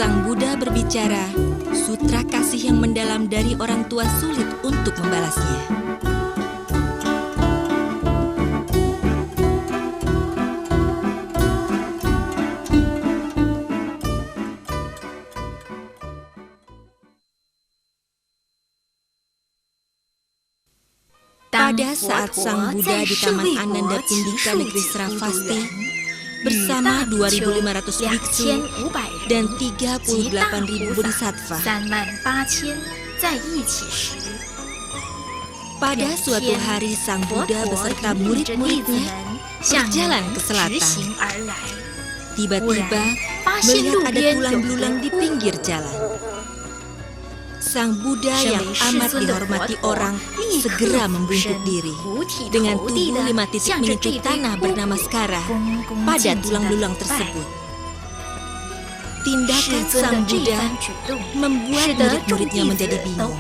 Sang Buddha berbicara, sutra kasih yang mendalam dari orang tua sulit untuk membalasnya. Pada saat Sang Buddha di Taman Ananda Pindika negeri Sravasti bersama 2.500 biksu dan 38.000 bodhisattva. Pada suatu hari Sang Buddha beserta murid-muridnya berjalan ke selatan. Tiba-tiba melihat ada tulang belulang di pinggir jalan. Sang Buddha yang amat dihormati orang segera membungkuk diri dengan tubuh 5 titik menyentuh tanah bernama Skara pada tulang belulang tersebut. Tindakan Sang Buddha membuat murid-muridnya menjadi bingung.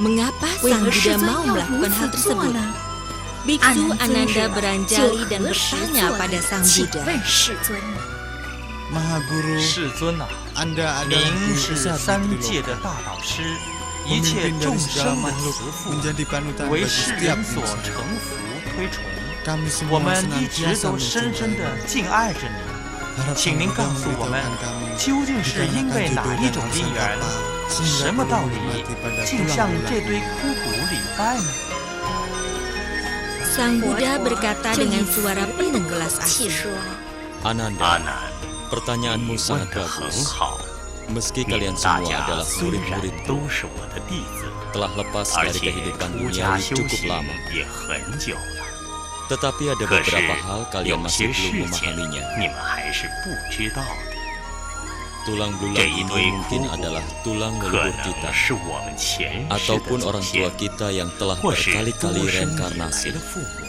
Mengapa Sang Buddha mau melakukan hal tersebut? Biksu Ananda beranjali dan bertanya pada Sang Buddha. Maha Guru, Anda adalah 您 guru 是 besar 三 negeri 界 Loka, 的大导师，一切 pemimpin 众 dari segala 生的 makhluk 慈父， menjadi panutan 为 bagi 世 setiap 人所 insan. 臣服推崇。 Kami 我 semua 们一直 senantiasa 都深深 mencintai. 的敬爱着你， Harap 请 Sang 您 Buddha 告诉我们， memberitahukan kami 究竟是因为 dikarenakan 哪 jodoh 一 dan 种因 alasan 缘， apa 什 sehingga 么 perlu 道理 mati pada 竟 tulang 向这 belulang. 堆枯骨礼拜呢？ Sang Buddha berkata dengan suara penuh belas asih. Ananda, 南， pertanyaanmu 你问 sangat 得很 bagus. 好。 Meski 你 kalian 们大 semua 家 adalah 虽然 murid-muridku, 都是我的弟子， telah lepas 而 dari 且 kehidupan 出家 duniawi 修 cukup 行 lama. 也很久了。 Tetapi ada 可是 beberapa hal kalian 有 masih 些 belum 事情 memahaminya. 你们还是不知道的， Tulang 这 belulang 一 ini 堆枯 mungkin 骨 adalah tulang 可 leluhur 能 kita, 是我们前世的 ataupun 祖 orang tua 先， kita yang telah 或是 berkali-kali 多生以来 reinkarnasi. 的父母。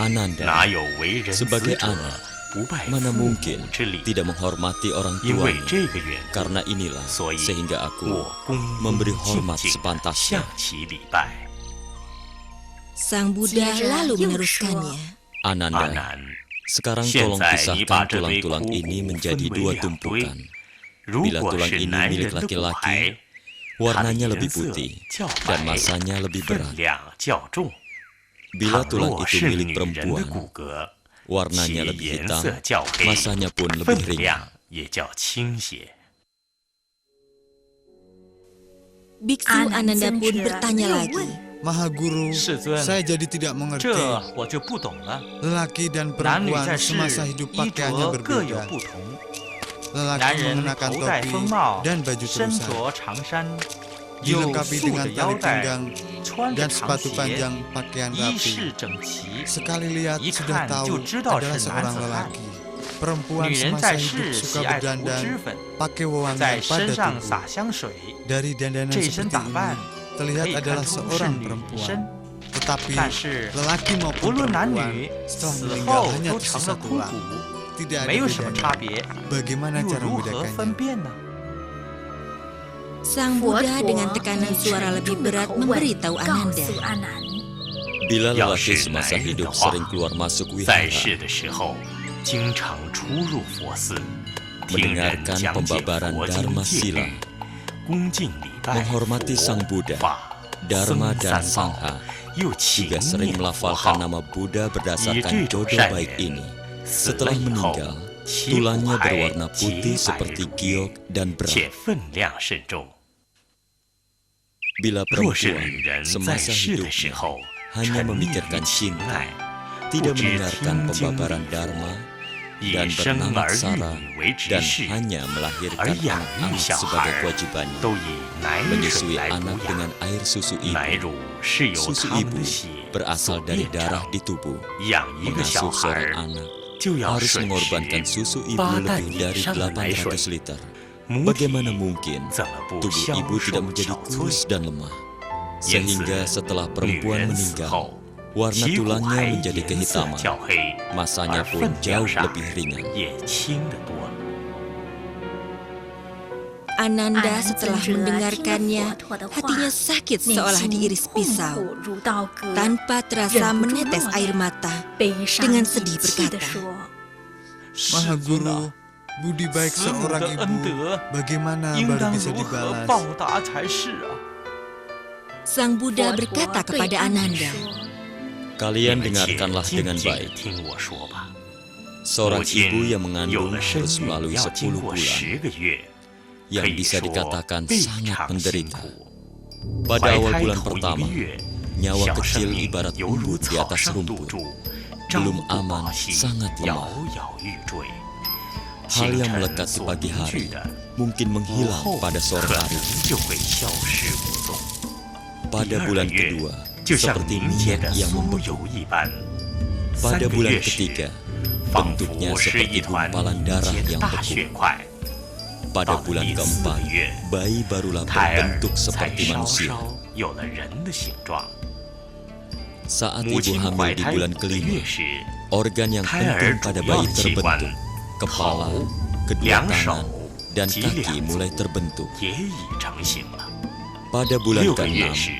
Ananda, 哪有为人子 sebagai 者 anak, 不拜 mana 父母 mungkin 之礼？ tidak menghormati orang 因为 tuanya. 这个缘故， Karena inilah 所以 sehingga aku 我恭恭 memberi 敬 hormat 敬地 sepantasnya. 向其礼拜。 Sang Buddha lalu meneruskannya. 阿 Ananda, 难， sekarang 现 tolong 在你把 pisahkan 这堆枯 tulang-tulang ini 骨 menjadi 分 dua 为两堆 tumpukan. 如 Bila 果 tulang 是 ini 男 milik 人的骨 laki-laki, 骸，它的 warnanya 颜 lebih 色 putih 较 dan 白， masanya lebih 分 berat. 量较重。 Bila 倘 tulang 若 itu 是 milik 女人的 perempuan, 骨骼， warnanya 其 lebih 颜 hitam, 色较黑， masanya pun 分 lebih ringan. 量也较倾斜。 Biksu Ananda pun bertanya lagi. Maha Guru, 世尊， saya jadi tidak mengerti. 这我就不懂了。 Lelaki dan 男女 perempuan 在世， semasa hidup 衣 pakaiannya 着各有 berbeda. 不同。 Lelaki 男人 mengenakan 头戴 topi 风帽， dan baju 身 terusan, 着长衫，有 dilengkapi 束 dengan 着腰 tali 带， pinggang 穿着 dan 长 sepatu 鞋， panjang pakaian 衣 rapi. 饰整齐。 Sekali lihat 一 sudah 看 tahu 就知道 adalah 是男 seorang 子汉。 lelaki. Perempuan 女人 semasa 在 hidup 世 suka 喜爱涂脂 berdandan, 粉， pakai 在 wewangian 身 pada 上 tubuh. 洒香水， Dari dandanan 这身 seperti 打扮 ini 可 terlihat 以看 adalah 出是 seorang 女 perempuan. 身。 Tetapi 但是 lelaki 无 maupun 论男 perempuan 女， setelah 死 meninggal 后 hanya 都成 tersisa 了枯 tulang. 骨， Tidak 没 ada 有什么差 bedanya. 别， Bagaimana 又 cara 如何 membedakannya? 分辨呢？ Sang Buddha dengan tekanan suara lebih berat memberitahu Ananda. Bila 要 lelaki 是男 semasa 人的 hidup 话， sering keluar masuk 在 wihara, 世的时候经常出入佛寺，听人 mendengarkan 讲解 pembabaran 佛 Dharma 经戒 Sila, 律，恭敬礼拜 menghormati 佛 Sang Buddha, 法 Dharma 僧 dan 三宝， Sangha, 又勤 juga sering 念佛 melafalkan 号， nama Buddha 以 berdasarkan 这种 jodoh 善 baik 缘， ini. 死了 Setelah 以后， meninggal, 其骨 tulangnya 骸 berwarna 洁 putih 白 seperti 如 giok 月， dan berat. 且分量甚重。 Bila 若是 perempuan 女人在 semasa 世的时 hidupnya 候 hanya 沉溺于 memikirkan 情 cinta, 爱， tidak 不知 mendengarkan 听经 pembabaran 礼 Dharma, 以 dan 生 bernama 儿育 Sara 女为执 dan 事， hanya 而 melahirkan 养育 anak-anak 小 sebagai 孩 kewajibannya, 都以奶水 menyusui 来 anak 补养。 dengan air susu 奶 ibu. 乳是由 Susu 他们 ibu 的血 berasal 所 dari 炼 darah 成。 di tubuh. 养一个小 Mengasuh 孩 seorang 儿 anak 就要 harus 水 mengorbankan 时 susu ibu 8担 lebih 以 dari 上的奶水， 800 liter. 母体 Bagaimana mungkin 怎么不 tubuh 消 ibu 瘦 tidak menjadi 憔 kurus 悴？ dan lemah? 因此， Sehingga setelah 女 perempuan 人死 meninggal, 后， warna 其骨 tulangnya 骸 menjadi 颜色 kehitaman, 较黑， masanya 而 pun 分 jauh 量上 lebih ringan. 也轻得多。 Ananda setelah mendengarkannya, hatinya sakit seolah diiris pisau. Tanpa terasa menetes air mata, dengan sedih berkata, Maha Guru, Budi baik 慈母 seorang 的恩 ibu 德 bagaimana 应 baru 当 bisa 如何 dibalas? 报答才是啊？ Sang Buddha berkata kepada Ananda, Kalian 你们且 dengarkanlah 静 dengan 静地 baik. 听我说吧。 Seorang 母亲 ibu yang 有 mengandung 了身 harus 孕 melalui 要经 10 过 bulan 10个月， yang 可以 bisa 说 dikatakan 非 sangat 常辛 menderita. 苦。 Pada 怀 awal 胎 bulan 头1 pertama, 个月， nyawa 小 kecil 生命 ibarat 犹如 embun di 草 atas 上堵 rumput. 住，朝 Belum 不 aman, 保夕， sangat 摇 lemah. 摇欲坠。 Hal 清 yang 晨 melekat di 所 pagi 凝聚 hari 的， mungkin 午 menghilang 后 pada 可 sore 能 hari. 就会消失无踪。 Pada 第2 bulan 个月 kedua, 就像 seperti 凝结 minyak 的 yang 酥 membeku. 油一般。 Pada 3个 bulan 月时， ketiga, 仿 bentuknya 佛是一 seperti 团 gumpalan 凝 darah 结的 yang 大 beku. 血块。 Pada 到了 bulan 第4 keempat, 个月， bayi barulah 胎儿 berbentuk 才 seperti 稍 manusia. 稍有了人的形状。 Saat 母 ibu 亲 hamil 怀 di 胎 bulan 5个 kelima, 月时， organ yang 胎儿 penting 主 pada 要 bayi 的器官 terbentuk. Kepala, 头、 kedua 两 tangan, 手 dan 及 kaki 2 mulai 足 terbentuk. 也已成型了。 Pada bulan 6个月 ke-6, 时，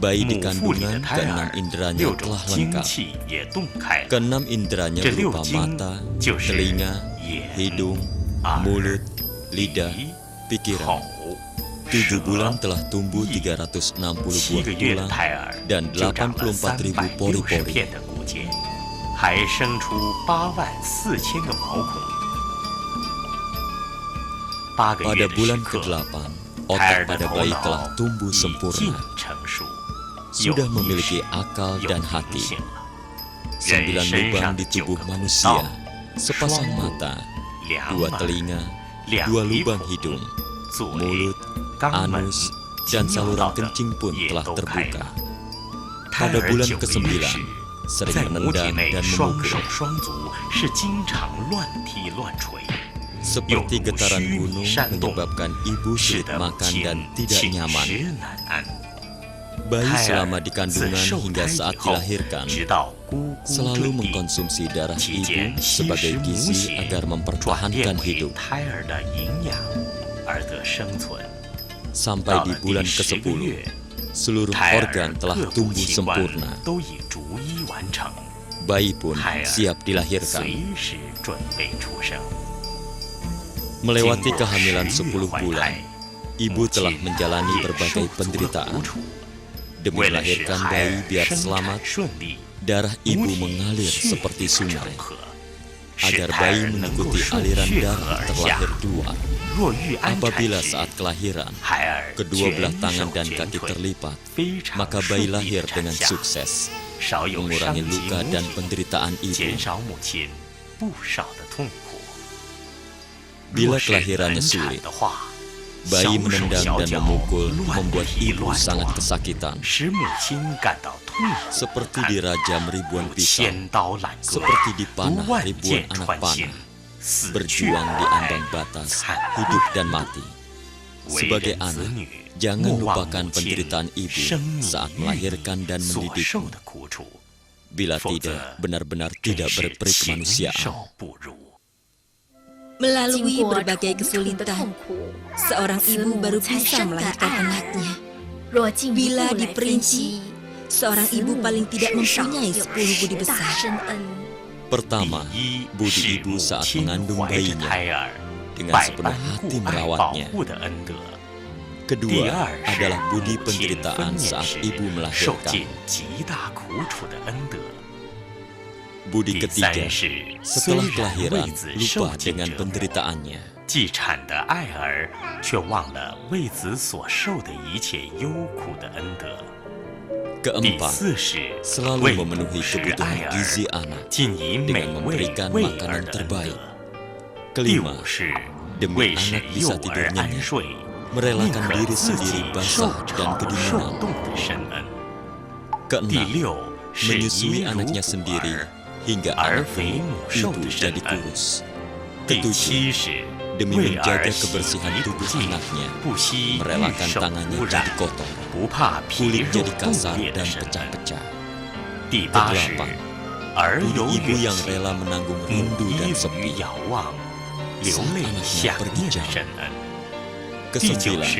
bayi di 母腹里的 kandungan 胎 ke-6 儿 inderanya 6种 telah 精 lengkap. 气也动开了。 Ke-6 inderanya 这6 berupa 经 mata, 就是 telinga, 眼、 hidung, 耳、 mulut, lidah, 鼻、 pikiran. 口、 7 舌。 bulan telah tumbuh 意 360 7 buah 个月的 tulang 胎儿 dan 就长了 84.000 360 pori-pori. 片的骨节，还生出84000个毛孔。8个 Pada 月的时 bulan 刻， ke-8, 胎 otak 儿的 pada 头 bayi 脑 telah tumbuh 已近 sempurna, 成熟， sudah 有意 memiliki 识， akal 有 dan 灵 hati. 性了。 9 人身 lubang 上 di 的9 tubuh 个孔 manusia, 道， sepasang 双目、 mata, 2 2 耳、 telinga, 2 2鼻 lubang 孔、 hidung, 嘴、 mulut, 肛门 anus, 及 dan 尿 saluran 道等 kencing pun 也 telah 都开 terbuka. 了。胎 Pada 儿 bulan 9个 ke-9, 月时， sering 在母体 menendang 内 dan 双 memukul. 手双足是经常乱踢乱捶， Seperti Yang getaran虚拟 gunung 煽动， menyebabkan ibu 使 sulit 得母 makan 亲 dan tidak 寝 nyaman. 食难安。 Bayi 胎 selama 儿 di 自 kandungan 受 hingga 胎 saat 以后， dilahirkan 直到咕咕 selalu 坠地， mengkonsumsi darah 期 ibu 间吸 sebagai 食母 gizi 血 agar 转变 mempertahankan 为 hidup. 胎儿的营养，而得生存。 Sampai 到 di 了第 bulan 10个 ke-10, 月， seluruh 胎 organ 儿 telah 各部 tumbuh 器官 sempurna. 都已逐一完成， Bayi pun 胎儿 siap dilahirkan. 随时准备出生。 Melewati 经过 kehamilan 10 10 月怀 bulan, 胎， ibu 母 telah 亲 menjalani 也受 berbagai 足了 penderitaan. 苦楚。 Demi 为了使 melahirkan 孩 bayi 儿 biar 生产 selamat, 顺利， darah 母 ibu 体 mengalir 血 seperti 液成 sungai, 河，使 agar 胎 bayi 儿能够 mengikuti 顺 aliran 血河 darah 而下 terlahir。keluar. 若遇安产 Apabila 时， saat kelahiran, 孩儿 kedua 全 belah 手 tangan dan 全 kaki 腿， terlipat, 非常 maka 顺 bayi 利地 lahir 产 dengan 下， sukses, 少有伤 mengurangi 及 luka 母 dan 体， penderitaan 减 ibu. 少母亲不少的痛苦。 Bila 若是 kelahirannya 难产 sulit, 的话， bayi 小手 menendang 小 dan 脚 memukul 乱 membuat 踢 ibu 乱 sangat 撞， kesakitan, 使母亲感到痛苦不 seperti 堪， dirajam ribuan 如 pisau, 千刀揽割， seperti 如 dipanah 万 ribuan 箭 anak 穿心 panah,，死去 berjuang di 而 ambang 来， batas 惨 hidup 不 dan 忍睹。 mati. 为 Sebagai 人子 anak, 女， jangan 莫忘 lupakan 母亲 penderitaan ibu 生你 saat 育 melahirkan dan 所 mendidikmu. 受的苦楚， Bila 否则 tidak, benar-benar 真 tidak 是 berperi 禽 kemanusiaan. 兽不如。 Melalui 经过 berbagai 重重的 kesulitan, 痛苦， seorang 慈 ibu 母 baru 才 bisa 深感 melahirkan 爱儿。 anaknya. 若进一 Bila 步来分 diperinci, 析， seorang 慈 ibu 母 paling tidak 至少 mempunyai 有 10 budi 10大 besar. 深恩。 Pertama, 第一 budi 是 ibu 母 saat 亲 mengandung 怀着 bayinya 胎儿， dengan 百 sepenuh 般 hati 顾爱保 merawatnya. 护的恩德。 Kedua 第二是 adalah budi 母亲分 penderitaan 娩 saat 时 ibu 受 melahirkan. 尽极大苦楚的恩德。 Budi 第三 ketiga, 是虽 setelah 然 kelahiran 为子受 lupa 尽 dengan 折磨， penderitaannya. 既产的爱儿却忘了为子所受的一切忧苦的恩德。第 Keempat, 四是 selalu 为 memenuhi 母使 kebutuhan 爱 gizi 儿 anak 尽以美 dengan 味 memberikan 喂 makanan 儿的恩 terbaik. 德。第 Kelima, 五是 demi 为使 anak 幼 bisa tidur 儿安 nyenyak, 睡，宁 merelakan 可 diri 自 sendiri 己 basah 受 dan 潮受 kedinginan. 冻的深恩。第 Keenam, 六是 menyusui 以乳 anaknya 哺 sendiri 儿。 hingga 儿 anak 肥 gemuk 母瘦 ibu 的深 jadi 恩。 kurus. 第 Ketujuh, 七是 demi 为 menjaga 儿洗 kebersihan 涤不 tubuh 尽， anaknya, 不惜 merelakan 御手 tangannya 污 jadi 染， kotor, 不怕皮 kulit 肉 jadi 冻 kasar 裂的 dan 深恩。 pecah-pecah. 第八是 Kedelapan, 儿 budi 有 ibu 远 yang 行， rela menanggung 母 rindu 依 dan 于 sepi. 遥望，流 Saat 泪 anaknya 想 pergi 念的 jauh. 深恩。第九 Kesembilan, 是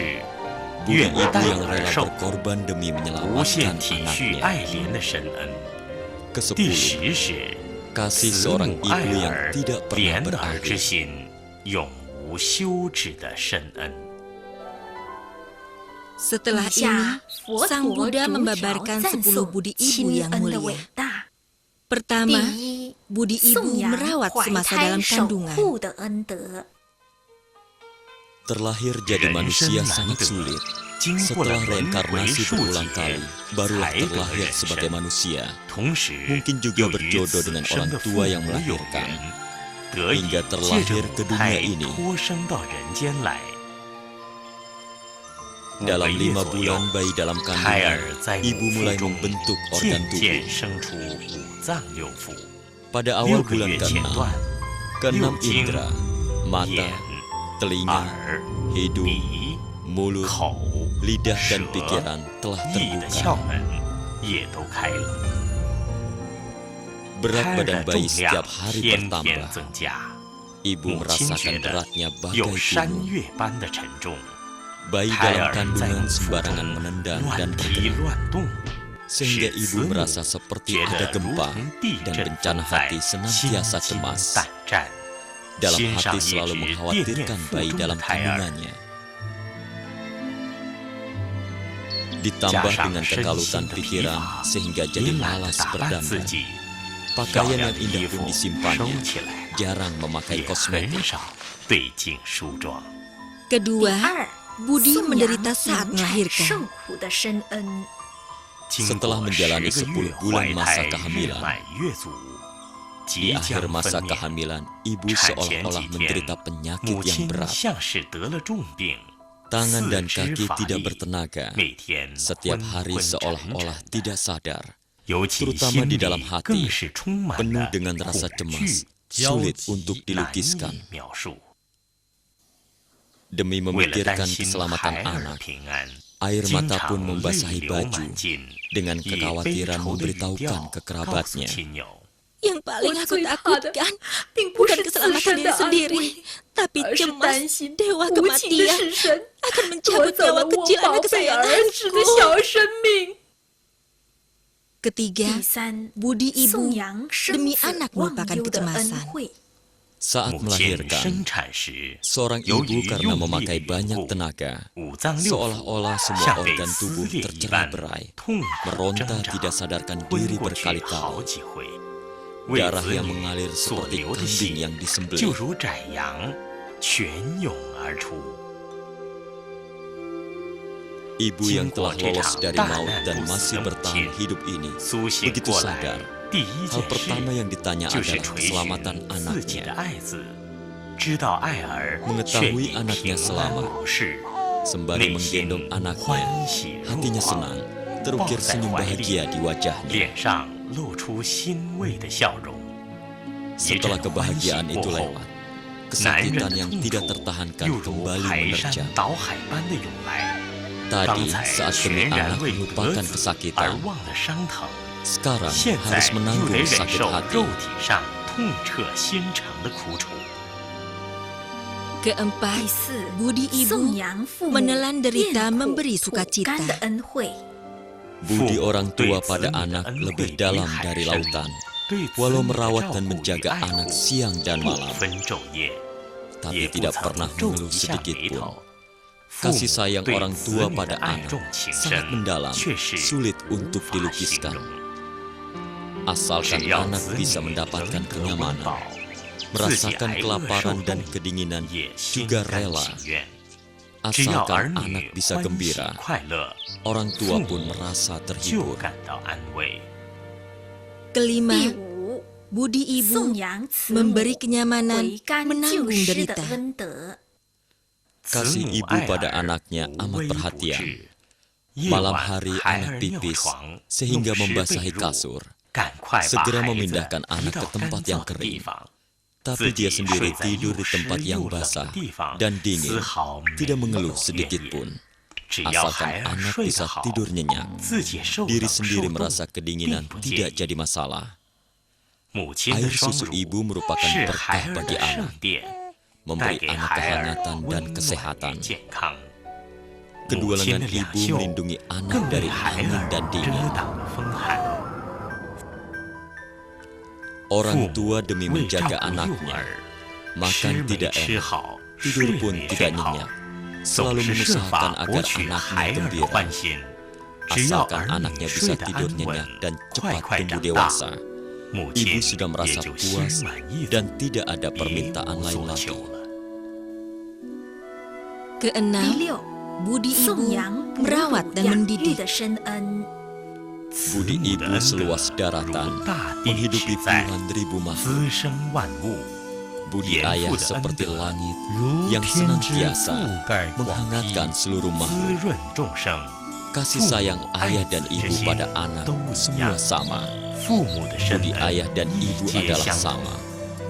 budi 愿 ibu 代 yang 儿 rela 受苦， berkorban demi 无限 menyelamatkan 体恤 anaknya. 爱怜的深恩。第 Kesepuluh, 十是 kasih 慈 seorang 母爱 ibu yang 儿 tidak pernah 怜儿之 berakhir. 心，永无休止的深恩。 Setelah ini, Sang Buddha membabarkan 10 budi ibu yang mulia. Pertama, budi ibu merawat semasa dalam kandungan. Terlahir jadi manusia sangat sulit. Setelah reinkarnasi berulang kali, barulah terlahir sebagai manusia. Mungkin juga berjodoh dengan orang tua yang melahirkan, hingga terlahir ke dunia ini. Dalam 5 bulan bayi dalam kandungan, ibu mulai membentuk organ tubuh. Pada awal bulan ke-6, indera, mata, telinga, hidung, mulut, lidah dan pikiran telah terbuka. Berat badan bayi setiap hari bertambah. Ibu merasakan beratnya bagai gunung. Bayi dalam kandungan sembarangan menendang dan bergerak, sehingga ibu merasa seperti ada gempa dan bencana hati senantiasa cemas. Dalam hati selalu mengkhawatirkan bayi dalam kandungannya. Ditambah dengan kekalutan pikiran sehingga jadi malas berdandan. Pakaian yang indah pun disimpannya, jarang memakai kosmetik. Kedua, Budi menderita saat melahirkan. Setelah menjalani 10 bulan masa kehamilan, di akhir masa kehamilan, ibu seolah-olah menderita penyakit yang berat. Tangan dan kaki tidak bertenaga. Setiap hari seolah-olah tidak sadar. Terutama di dalam hati, penuh dengan rasa cemas, sulit untuk dilukiskan. Demi memikirkan keselamatan anak, air mata pun membasahi baju dengan kekhawatiran memberitahukan ke kerabatnya. Yang paling aku takutkan bukan keselamatan diri sendiri, tapi cemas dewa kematian akan mencabut nyawa kecil anak kesayanganku. Ketiga, budi ibu demi anak merupakan kecemasan. Saat melahirkan, seorang ibu karena memakai banyak tenaga, seolah-olah semua organ tubuh tercerai-berai, meronta tidak sadarkan diri berkali-kali. Darah yang mengalir seperti kambing yang disembelih. Ibu yang telah lolos dari maut dan masih bertahan hidup ini, begitu sadar, hal pertama yang ditanya adalah keselamatan anaknya. Mengetahui anaknya selamat, sembari menggendong anaknya, hatinya senang, terukir senyum bahagia di wajahnya. Setelah kebahagiaan itu lewat, kesakitan yang tidak tertahankan kembali menerjang. Tadi saat demi anak melupakan kesakitan, sekarang harus menanggung sakit hati. Keempat, budi ibu menelan derita memberi sukacita. Budi orang tua pada anak lebih dalam dari lautan, walau merawat dan menjaga anak siang dan malam, tapi tidak pernah mengeluh sedikit pun. Kasih sayang orang tua pada anak sangat mendalam, sulit untuk dilukiskan. Asalkan anak bisa mendapatkan kenyamanan, merasakan kelaparan dan kedinginan, juga rela. Asalkan anak bisa gembira, orang tua pun merasa terhibur. Kelima, budi ibu memberi kenyamanan, menanggung derita. Kasih ibu pada anaknya amat perhatian. Malam hari anak pipis sehingga membasahi kasur, segera memindahkan anak ke tempat yang kering. Tapi dia sendiri tidur di tempat yang basah dan dingin, tidak mengeluh sedikit pun. Asalkan anak bisa tidur nyenyak, diri sendiri merasa kedinginan tidak jadi masalah. Air susu ibu merupakan berkah bagi anak, memberi anak kehangatan dan kesehatan. Kedua lengan ibu melindungi anak dari angin dan dingin. Orang tua demi menjaga anaknya, Makan tidak enak, tidur pun tidak nyenyak. Selalu mengusahakan agar anaknya gembira. Asalkan anaknya bisa tidur nyenyak dan cepat tumbuh dewasa, ibu sudah merasa puas dan tidak ada permintaan lain lagi. Keenam, budi ibu merawat dan mendidik. Budi ibu seluas daratan, menghidupi puluhan ribu makhluk. Budi ayah seperti langit yang senantiasa menghangatkan seluruh makhluk. Kasih sayang ayah dan ibu pada anak semua sama. Budi ayah dan ibu adalah sama.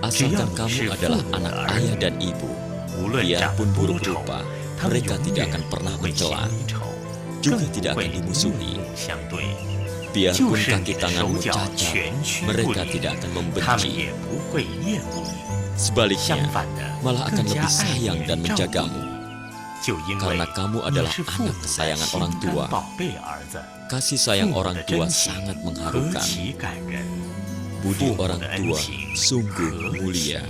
Asalkan kamu adalah anak ayah dan ibu, biarpun buruk rupa, mereka tidak akan pernah mencela, juga tidak akan dimusuhi. Biarpun kaki tanganmu cacat, mereka tidak akan membenci. Sebaliknya, malah akan lebih sayang dan menjagamu. Karena kamu adalah anak kesayangan orang tua. Kasih sayang orang tua sangat mengharukan. Budi orang tua sungguh mulia.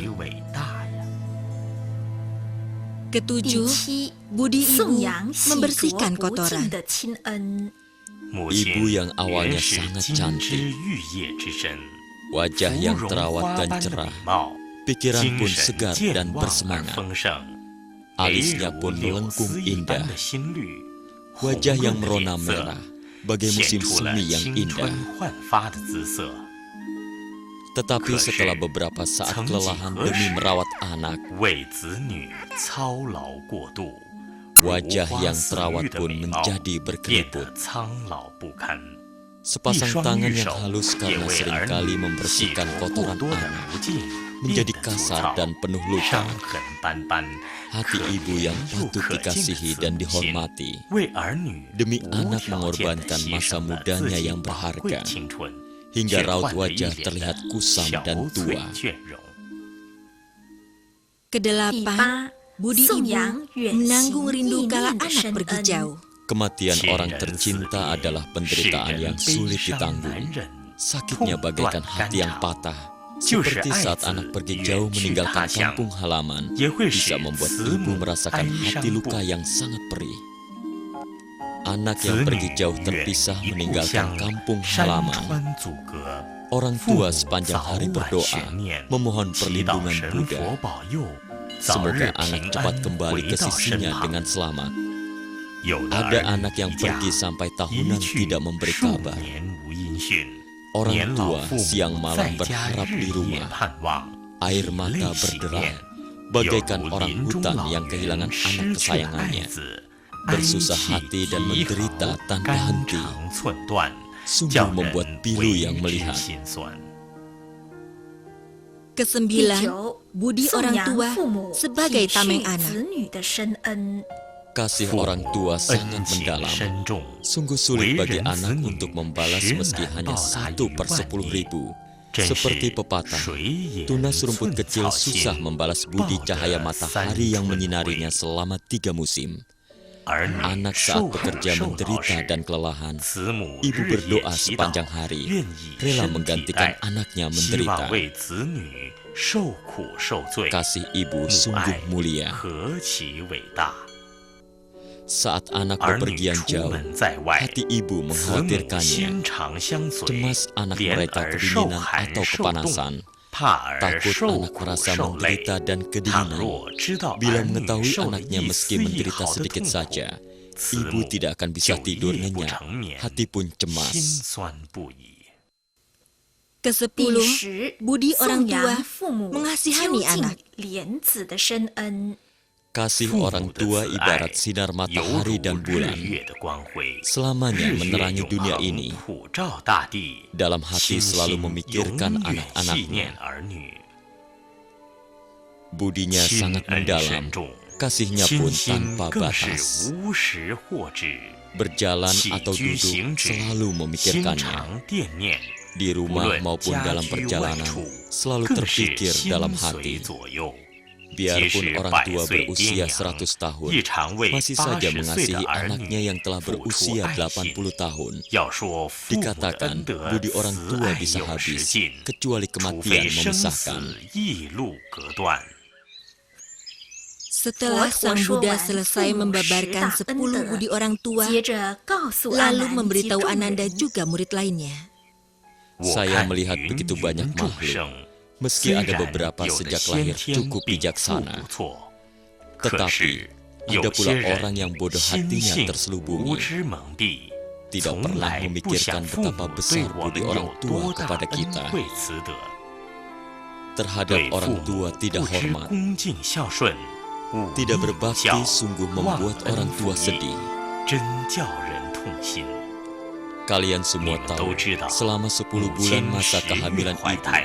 Ketujuh, budi ibu membersihkan kotoran. Ibu yang awalnya sangat cantik, wajah yang terawat dan cerah, pikiran pun segar dan bersemangat. Alisnya pun melengkung indah, wajah yang merona merah, bagai musim semi yang indah. Tetapi setelah beberapa saat kelelahan demi merawat anak, wajah yang terawat pun menjadi berkeriput. Sepasang tangan yang halus karena seringkali membersihkan kotoran anak menjadi kasar dan penuh luka. Hati ibu yang patut dikasihi dan dihormati, demi anak mengorbankan masa mudanya yang berharga, hingga raut wajah terlihat kusam dan tua. Kedelapan, budi ibu menanggung rindu kala anak pergi jauh. Kematian orang tercinta adalah penderitaan yang sulit ditanggung. Sakitnya bagaikan hati yang patah. Seperti saat anak pergi jauh meninggalkan kampung halaman, bisa membuat ibu merasakan hati luka yang sangat perih. Anak yang pergi jauh terpisah meninggalkan kampung halaman. Orang tua sepanjang hari berdoa, memohon perlindungan Buddha. Semoga anak cepat kembali ke sisinya dengan selamat. Ada anak yang pergi sampai tahunan tidak memberi kabar. Orang tua siang malam berharap di rumah. Air mata berderai, bagaikan orang hutan yang kehilangan anak kesayangannya. Bersusah hati dan menderita tanpa henti. Sungguh membuat pilu yang melihat. Kesembilan, budi orang tua sebagai tameng anak. Kasih orang tua sangat mendalam. Sungguh sulit bagi anak untuk membalas meski hanya 1/10.000. Seperti pepatah, tunas rumput kecil susah membalas budi cahaya matahari yang menyinarinya selama 3 musim. Anak saat bekerja menderita dan kelelahan, ibu berdoa sepanjang hari, rela menggantikan anaknya menderita. Kasih ibu sungguh mulia. Saat anak bepergian jauh, hati ibu mengkhawatirkannya. Cemas anak mereka kedinginan atau kepanasan. Takut anak merasa menderita dan kedinginan. Bila mengetahui anaknya meski menderita sedikit saja, ibu tidak akan bisa tidur nyenyak, hati pun cemas. Kesepuluh, budi orang tua mengasihani anak. Kasih orang tua ibarat sinar matahari dan bulan, selamanya menerangi dunia ini. Dalam hati selalu memikirkan anak-anaknya. Budinya sangat mendalam, kasihnya pun tanpa batas. Berjalan atau duduk selalu memikirkannya. Di rumah maupun dalam perjalanan, selalu terpikir dalam hati. Biarpun orang tua berusia 100 tahun, masih saja mengasihi anaknya yang telah berusia 80 tahun. Dikatakan, budi orang tua bisa habis, kecuali kematian memisahkan. Setelah Sang Buddha selesai membabarkan 10 budi orang tua, lalu memberitahu Ananda juga murid lainnya. Saya melihat begitu banyak makhluk, meski ada beberapa sejak lahir cukup bijaksana. Tetapi, ada pula orang yang bodoh hatinya terselubungi, tidak pernah memikirkan betapa besar budi orang tua kepada kita. Terhadap orang tua tidak hormat, tidak berbakti sungguh membuat orang tua sedih. Kalian semua tahu, selama 10 bulan masa kehamilan ibu,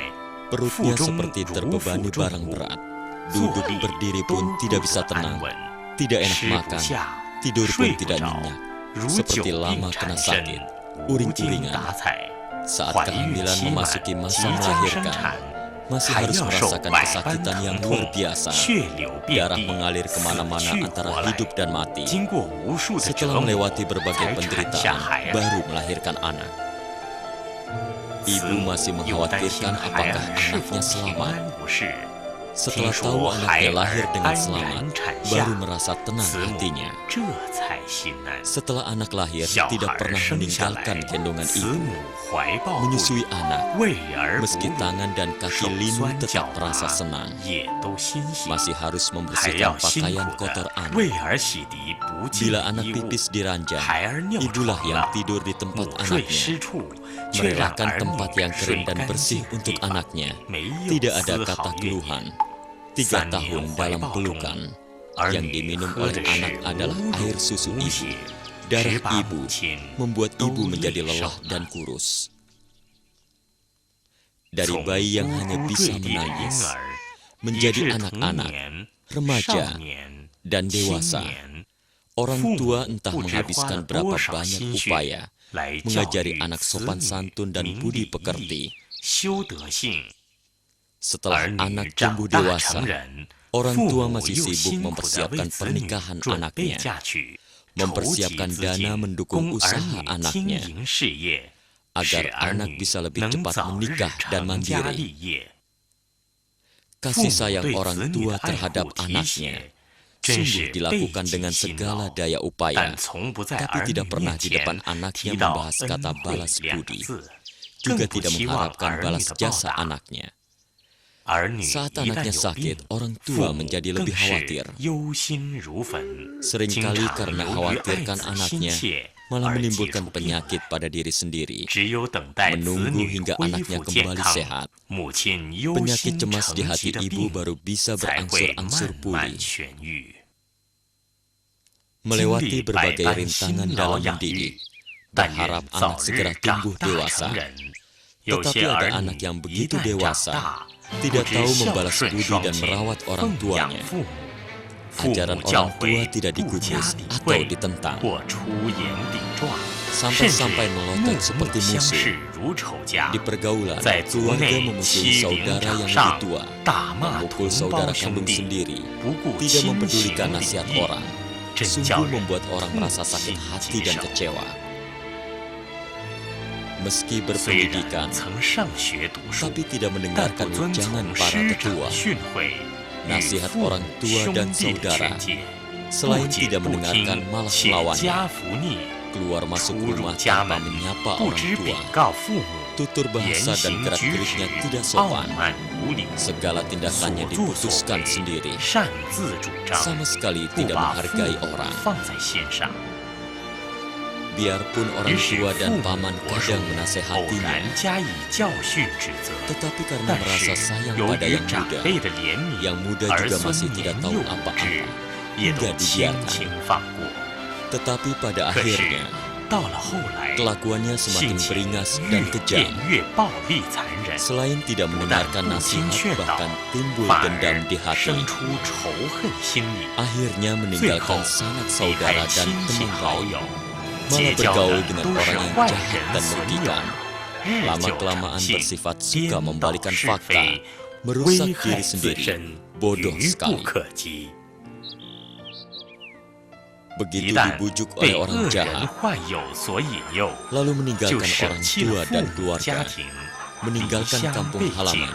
perutnya seperti terbebani barang berat. Duduk berdiri pun tidak bisa tenang, tidak enak makan, tidur pun tidak nyenyak, seperti lama kena sakit, uring-uringan. Saat kehamilan memasuki masa melahirkan, masih harus merasakan kesakitan yang luar biasa. Darah mengalir kemana-mana antara hidup dan mati. Setelah melewati berbagai penderitaan, baru melahirkan anak. Ibu masih mengkhawatirkan apakah anaknya selamat. Setelah tahu anaknya lahir dengan selamat, baru merasa tenang hatinya. Setelah anak lahir, tidak pernah meninggalkan gendongan ibu. Menyusui anak, meski tangan dan kaki linu tetap merasa senang. Masih harus membersihkan pakaian kotor anak. Bila anak pipis di ranjang, ibulah yang tidur di tempat anaknya. Merelakan tempat yang kering dan bersih untuk anaknya. Tidak ada kata keluhan. 3 tahun dalam pelukan. Yang diminum oleh anak adalah air susu ibu. Darah ibu membuat ibu menjadi lelah dan kurus. Dari bayi yang hanya bisa menangis, menjadi anak-anak, remaja, dan dewasa, orang tua entah menghabiskan berapa banyak upaya mengajari anak sopan santun dan budi pekerti. Setelah anak tumbuh dewasa, orang tua masih sibuk mempersiapkan pernikahan anaknya, mempersiapkan dana mendukung usaha anaknya, agar anak bisa lebih cepat menikah dan mandiri. Kasih sayang orang tua terhadap anaknya sungguh dilakukan dengan segala daya upaya, tapi tidak pernah di depan anaknya membahas kata balas budi, juga tidak mengharapkan balas jasa anaknya. Saat anaknya sakit, orang tua menjadi lebih khawatir. Seringkali karena khawatirkan anaknya, malah menimbulkan penyakit pada diri sendiri. Menunggu hingga anaknya kembali sehat, penyakit cemas di hati ibu baru bisa berangsur-angsur pulih. Melewati berbagai rintangan dalam mendidik, berharap anak segera tumbuh dewasa. Tetapi ada anak yang begitu dewasa, tidak tahu membalas budi dan merawat orang tuanya. Ajaran orang tua tidak digubris atau ditentang, sampai-sampai melotot seperti musuh. Di pergaulan, keluarga memusuhi saudara yang lebih tua, memukul saudara kandung sendiri, tidak mempedulikan nasihat orang. Sungguh membuat orang merasa sakit hati dan kecewa. Meski berpendidikan, tapi tidak mendengarkan wejangan para tetua, nasihat orang tua dan saudara, selain tidak mendengarkan malah melawannya. Keluar masuk rumah tanpa menyapa orang tua, tutur bahasa dan gerak-geriknya tidak sopan. Segala tindakannya diputuskan sendiri, sama sekali tidak menghargai orang. Biarpun orang tua dan paman kadang menasehatinya, tetapi karena merasa sayang pada yang muda juga masih tidak tahu apa-apa, hingga dibiarkan. Tetapi pada akhirnya, kelakuannya semakin beringas dan kejam. Selain tidak mendengarkan nasihat, bahkan timbul dendam di hati. Akhirnya meninggalkan sanak saudara dan teman baik, malah bergaul dengan orang yang jahat dan merugikan. Lama-kelamaan bersifat suka membalikan fakta, merusak diri sendiri, bodoh sekali. Begitu dibujuk oleh orang jahat, lalu meninggalkan orang tua dan keluarga, meninggalkan kampung halaman,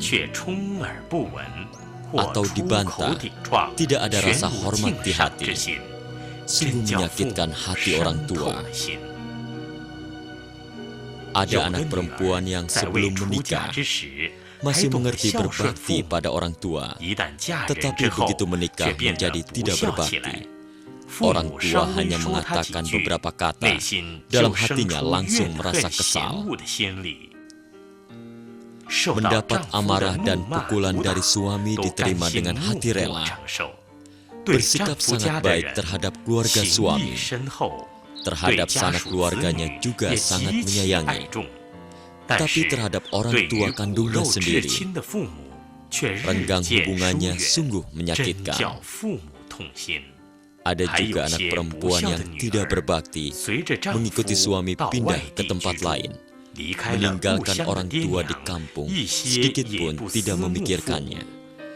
atau dibantah, tidak ada rasa hormat di hati. Sungguh menyakitkan hati orang tua. Ada anak perempuan yang sebelum menikah masih mengerti berbakti pada orang tua, tetapi begitu menikah menjadi tidak berbakti. Orang tua hanya mengatakan beberapa kata, dalam hatinya langsung merasa kesal. Mendapat amarah dan pukulan dari suami diterima dengan hati rela. Bersikap sangat baik terhadap keluarga suami. Terhadap sanak keluarganya juga sangat menyayangi. Tapi terhadap orang tua kandungnya sendiri, renggang hubungannya sungguh menyakitkan. Ada juga anak perempuan yang tidak berbakti, mengikuti suami pindah ke tempat lain, meninggalkan orang tua di kampung, sedikit pun tidak memikirkannya.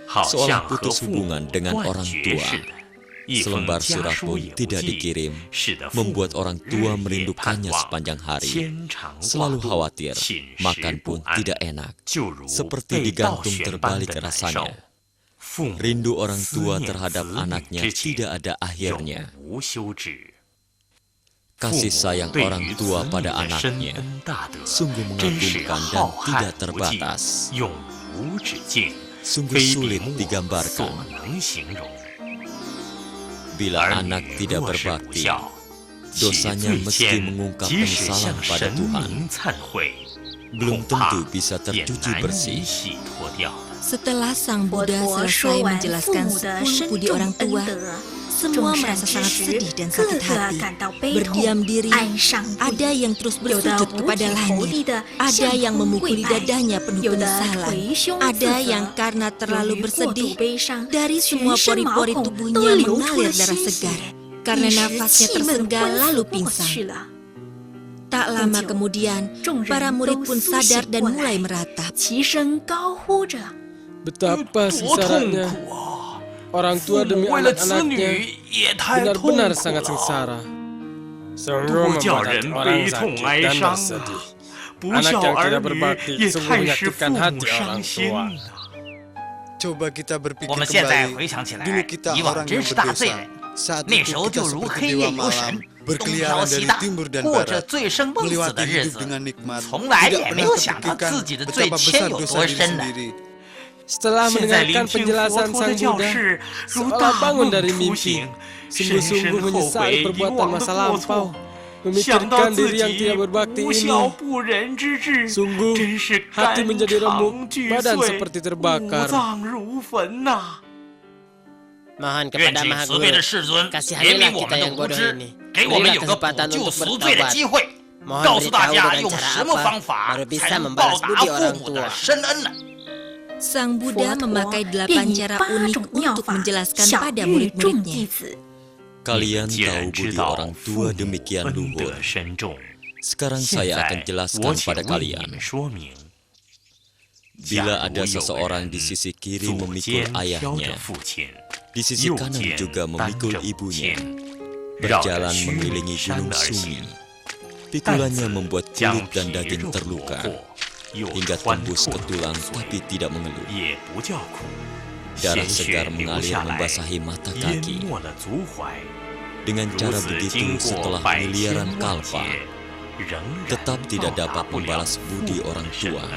Seolah putus hubungan dengan orang tua. Selembar surat pun tidak dikirim, membuat orang tua merindukannya sepanjang hari. Selalu khawatir, makan pun tidak enak, seperti digantung terbalik rasanya. Rindu orang tua terhadap anaknya tidak ada akhirnya. Kasih sayang orang tua pada anaknya sungguh mengagumkan dan tidak terbatas. Sungguh sulit digambarkan. Bila anak tidak berbakti, dosanya meski mengungkap penyesalan pada Tuhan, belum tentu bisa tercuci bersih. Setelah Sang Buddha selesai menjelaskan 10 budi orang tua, semua merasa sangat sedih dan sakit hati. Berdiam diri, ada yang terus bersujud kepada langit, ada yang memukuli dadanya penuh penyesalan, ada yang karena terlalu bersedih, dari semua pori-pori tubuhnya mengalir darah segar, karena nafasnya tersengal lalu pingsan. Tak lama kemudian, para murid pun sadar dan mulai meratap. Betapa sengsaranya. Orang tua demi anak-anaknya benar-benar sangat sengsara. Sungguh membuat orang sakit dan bersedih. Anak yang tidak berbakti sungguh menyakitkan hati orang tua. Coba kita berpikir kembali, dulu kita orang yang berdosa. Saat itu kita seperti dewa malam, berkeliaran dari timur dan barat, melewati hidup dengan nikmat, tidak pernah terpikirkan betapa besar dosa diri sendiri. Setelah mendengarkan penjelasan Sang Buddha, seolah bangun dari mimpi, sungguh-sungguh menyesali perbuatan masa lampau, memikirkan diri yang tidak berbakti ini. Sungguh, hati menjadi remuk, badan seperti terbakar. Mohon kepada Maha Guru, kasihanilah kita yang bodoh ini. Berilah kesempatan untuk bertobat. Mohon beritahu dengan cara apa baru bisa membalas budi orang tua. Sang Buddha memakai 8 cara unik untuk menjelaskan pada murid-muridnya. Kalian tahu budi orang tua demikian luhur. Sekarang saya akan jelaskan pada kalian. Bila ada seseorang di sisi kiri memikul ayahnya, di sisi kanan juga memikul ibunya, berjalan mengelilingi gunung Sumi, pikulannya membuat kulit dan daging terluka, hingga tembus ke tulang tapi tidak mengeluh. Darah segar mengalir membasahi mata kaki. Dengan cara begitu setelah miliaran kalpa, tetap tidak dapat membalas budi orang tua.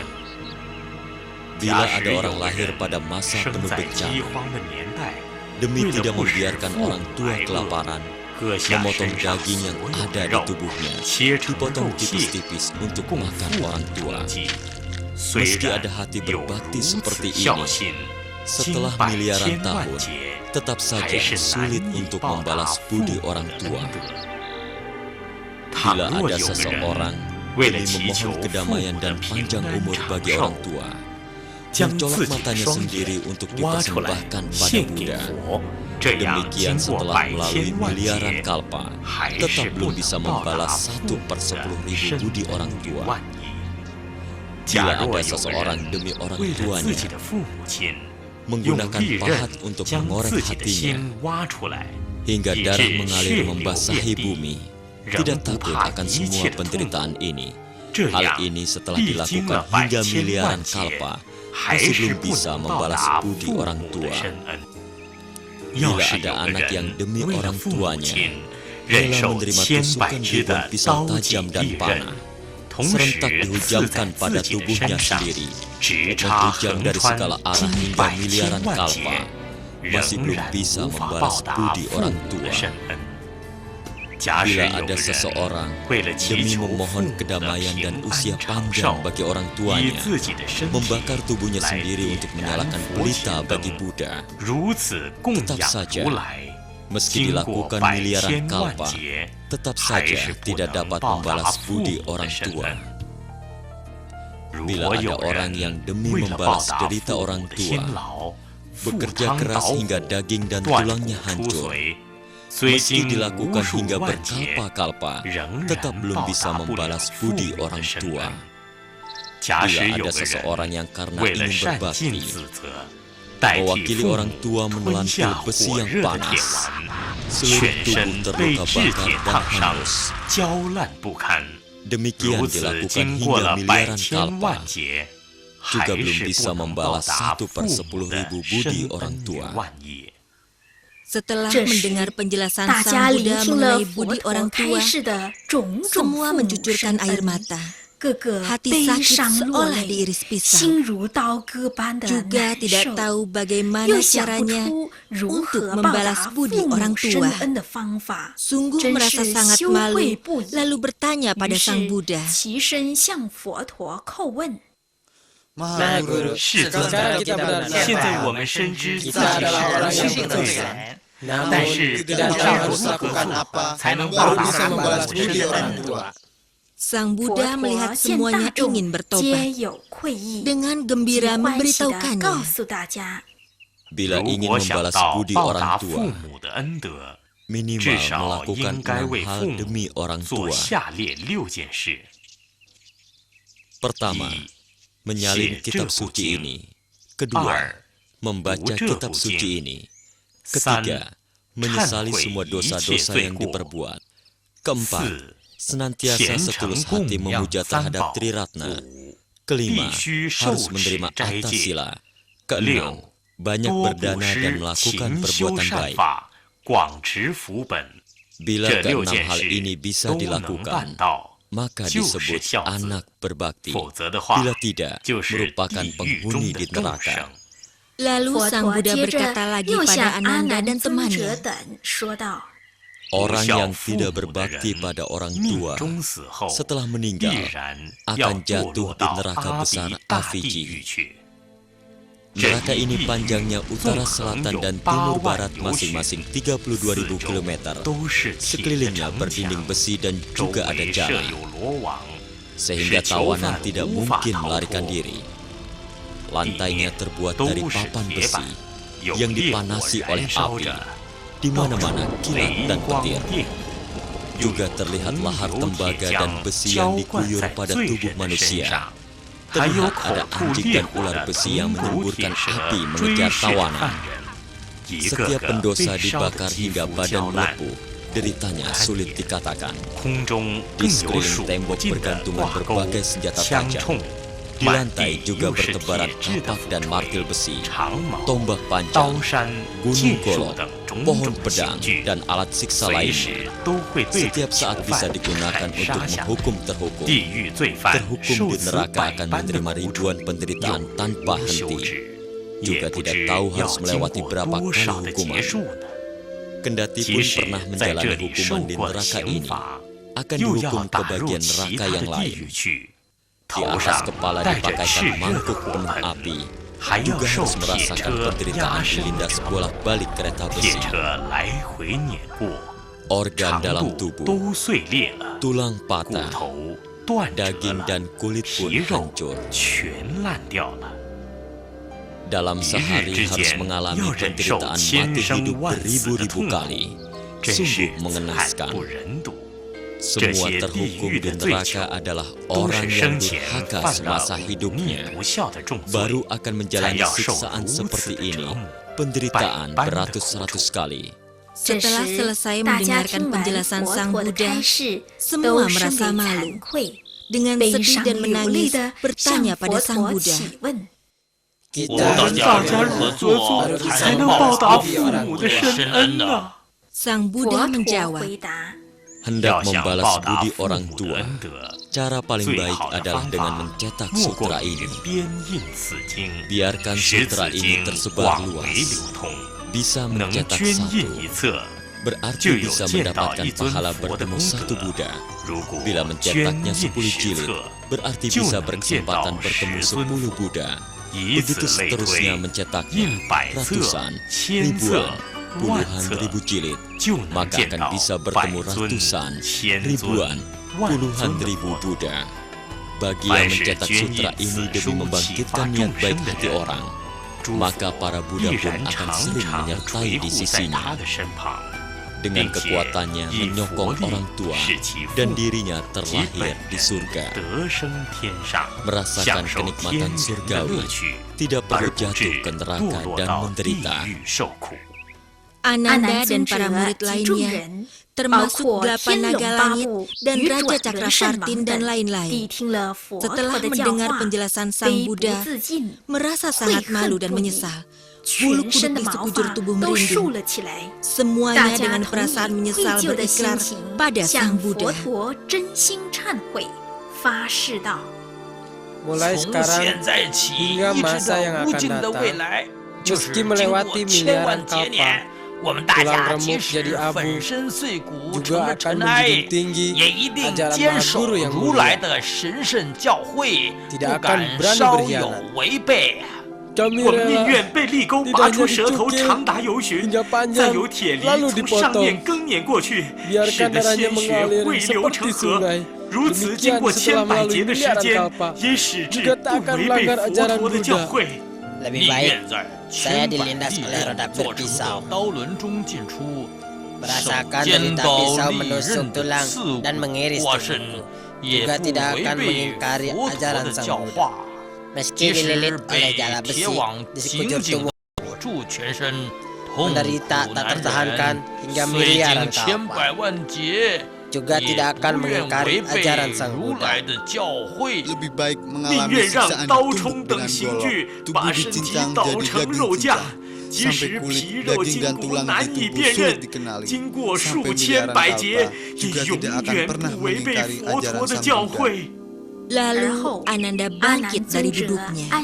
Bila ada orang lahir pada masa penuh bencana, demi tidak membiarkan orang tua kelaparan, memotong daging yang ada di tubuhnya, dipotong tipis-tipis untuk makan orang tua. Meski ada hati berbakti seperti ini, setelah miliaran tahun, tetap saja sulit untuk membalas budi orang tua. Bila ada seseorang demi memohon kedamaian dan panjang umur bagi orang tua, mencolok matanya sendiri untuk dipersembahkan pada Buddha. Demikian setelah melalui miliaran kalpa, tetap belum bisa membalas 1/10.000 budi orang tua. Bila ada seseorang demi orang tuanya, menggunakan pahat untuk mengorek hatinya, hingga darah mengalir membasahi bumi, tidak takut akan semua penderitaan ini. Hal ini setelah dilakukan hingga miliaran kalpa, masih belum bisa membalas budi orang tua. Bila ada anak yang demi orang tuanya rela menerima tusukan ribuan pisau tajam dan panah, serentak dihujamkan pada tubuhnya sendiri, menghujam dari segala arah hingga miliaran kalpa, masih belum bisa membalas budi orang tua. Bila ada seseorang demi memohon kedamaian dan usia panjang bagi orang tuanya, membakar tubuhnya sendiri untuk menyalakan pelita bagi Buddha, tetap saja, meski dilakukan miliaran kalpa, tetap saja tidak dapat membalas budi orang tua. Bila ada orang yang demi membalas derita orang tua, bekerja keras hingga daging dan tulangnya hancur, meski dilakukan hingga berkalpa-kalpa, tetap belum bisa membalas budi orang tua. Bila ada seseorang yang karena ingin berbakti, mewakili orang tua menelantil besi yang panas, seluruh tubuh terluka bakar dan hangus. Demikian dilakukan hingga miliaran kalpa, juga belum bisa membalas 1/10.000 budi orang tua. Setelah mendengar penjelasan Sang Buddha mengenai budi orang tua, semua mencucurkan air mata. Hati sakit seolah diiris pisau. Juga tidak tahu bagaimana caranya untuk membalas budi orang tua. Sungguh merasa sangat malu, lalu bertanya pada Sang Buddha. Maha Guru, sekarang kita benar-benar kita adalah orang yang berdosa. Namun tidak tahu harus lakukan apa baru bisa membalas budi orang tua. Sang Buddha melihat semuanya ingin bertobat. Dengan gembira memberitahukannya. Bila ingin membalas budi orang tua, minimal melakukan 6 hal demi orang tua. Pertama, menyalin kitab suci ini. Kedua, membaca kitab suci ini. Ketiga, menyesali semua dosa-dosa yang diperbuat. Keempat, senantiasa setulus hati memuja terhadap Triratna. Kelima, harus menerima atas sila. Keenam, banyak berdana dan melakukan perbuatan baik. Bila ke-6 hal ini bisa dilakukan, maka disebut anak berbakti. Bila tidak, merupakan penghuni di neraka. Lalu Sang Buddha berkata lagi pada Ananda dan temannya, orang yang tidak berbakti pada orang tua setelah meninggal akan jatuh di neraka besar Aviji. Neraka ini panjangnya utara, selatan, dan timur barat masing-masing 32.000 km. Sekelilingnya berdinding besi dan juga ada jalan, sehingga tawanan tidak mungkin melarikan diri. Lantainya terbuat dari papan besi yang dipanasi oleh api. Di mana-mana kilat dan petir. Juga terlihat lahar tembaga dan besi yang dikuyur pada tubuh manusia. Terlihat ada anjing dan ular besi yang menyemburkan api mengejar tawanan. Setiap pendosa dibakar hingga badan melepuh. Deritanya sulit dikatakan. Di sekeliling tembok bergantungan berbagai senjata tajam. Di lantai juga bertebaran kapak dan martil besi, tombak panjang, gunung golok, pohon pedang, dan alat siksa lainnya. Setiap saat bisa digunakan untuk menghukum terhukum. Terhukum di neraka akan menerima ribuan penderitaan tanpa henti. Juga tidak tahu harus melewati berapa kali hukuman. Kendati pun pernah menjalani hukuman di neraka ini, akan dihukum ke bagian neraka yang lain. Di atas kepala dipakaikan mangkuk penuh api, juga harus merasakan penderitaan dilindas bolak-balik kereta besi. Organ dalam tubuh, tulang patah, daging dan kulit pun hancur. Dalam sehari harus mengalami penderitaan mati hidup beribu-ribu kali. Sungguh mengenaskan. Semua terhukum di neraka adalah orang yang durhaka semasa hidupnya. Baru akan menjalani siksaan seperti ini, penderitaan beratus-ratus kali. Setelah selesai mendengarkan penjelasan Sang Buddha, semua merasa malu. Dengan sedih dan menangis, bertanya pada Sang Buddha, Sang Buddha menjawab, Hendak membalas budi orang tua, cara paling baik adalah dengan mencetak sutra ini. Biarkan sutra ini tersebar luas. Bisa mencetak satu, berarti bisa mendapatkan pahala bertemu satu Buddha. Bila mencetaknya 10 jilid, berarti bisa berkesempatan bertemu 10 Buddha. Begitu seterusnya mencetaknya ratusan, ribuan, puluhan ribu jilid, maka akan bisa bertemu ratusan, ribuan, puluhan ribu Buddha. Bagi yang mencetak sutra ini demi membangkitkan niat baik hati orang, maka para Buddha pun akan sering menyertai di sisinya. Dengan kekuatannya menyokong orang tua dan dirinya terlahir di surga. Merasakan kenikmatan surgawi, tidak perlu jatuh ke neraka dan menderita. Ananda dan para murid lainnya, termasuk 8 naga langit dan Raja Cakravartin dan lain-lain, setelah mendengar penjelasan Sang Buddha, merasa sangat malu dan menyesal. Bulu kuduk di sekujur tubuh merinding. Semuanya dengan perasaan menyesal berikrar pada Sang Buddha. Mulai sekarang hingga masa yang akan datang, meski melewati miliaran kalpa, tulang remuk jadi abu, juga akan menjunjung tinggi ajaran Mahaguru yang mulia. Tidak akan berani berkhianat. Kami rela lidahnya dicukir hingga panjang, lalu dipotong. Biarkan darahnya mengalir seperti sungai. Demikian setelah melalui miliaran kalpa, juga tak akan melanggar ajaran Buddha. Lebih baik saya dilindas oleh roda berpisau, merasakan derita pisau menusuk tulang dan mengiris tubuhku. Juga tidak akan mengingkari ajaran Sang Buddha. Meski dililit oleh jala besi di sekujur tubuh, menderita tak tertahankan hingga miliaran kalpa, juga tidak akan mengingkari ajaran Sang Buddha. Lebih baik mengalami siksaan ditumbuk dengan golok, tubuh dicincang jadi daging cincang, sampai kulit, daging dan tulang di tubuh sulit dikenali, sampai miliaran kalpa, juga tidak akan pernah mengingkari ajaran Sang Buddha. Lalu Ananda bangkit dari duduknya.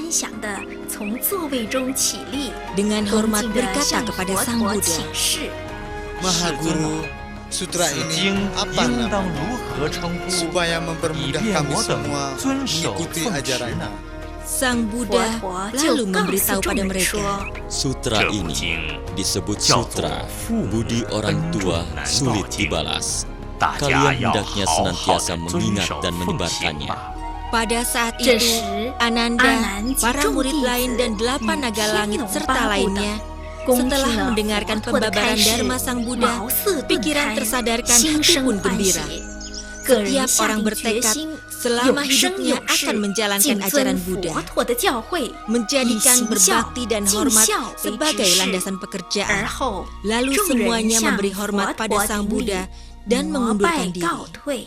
Dengan hormat berkata kepada Sang Buddha, Mahaguru, sutra ini apa namanya? Supaya mempermudah kami semua mengikuti ajarannya. Sang Buddha lalu memberitahu pada mereka, sutra ini disebut sutra budi orang tua sulit dibalas. Kalian hendaknya senantiasa mengingat dan menyebarkannya. Pada saat itu, Ananda, para murid lain dan 8 naga langit serta lainnya, setelah mendengarkan pembabaran Dharma Sang Buddha, pikiran tersadarkan, hati pun gembira. Setiap orang bertekad selama hidupnya akan menjalankan ajaran Buddha, menjadikan berbakti dan hormat sebagai landasan pekerjaan. Lalu semuanya memberi hormat pada Sang Buddha dan mengundurkan diri.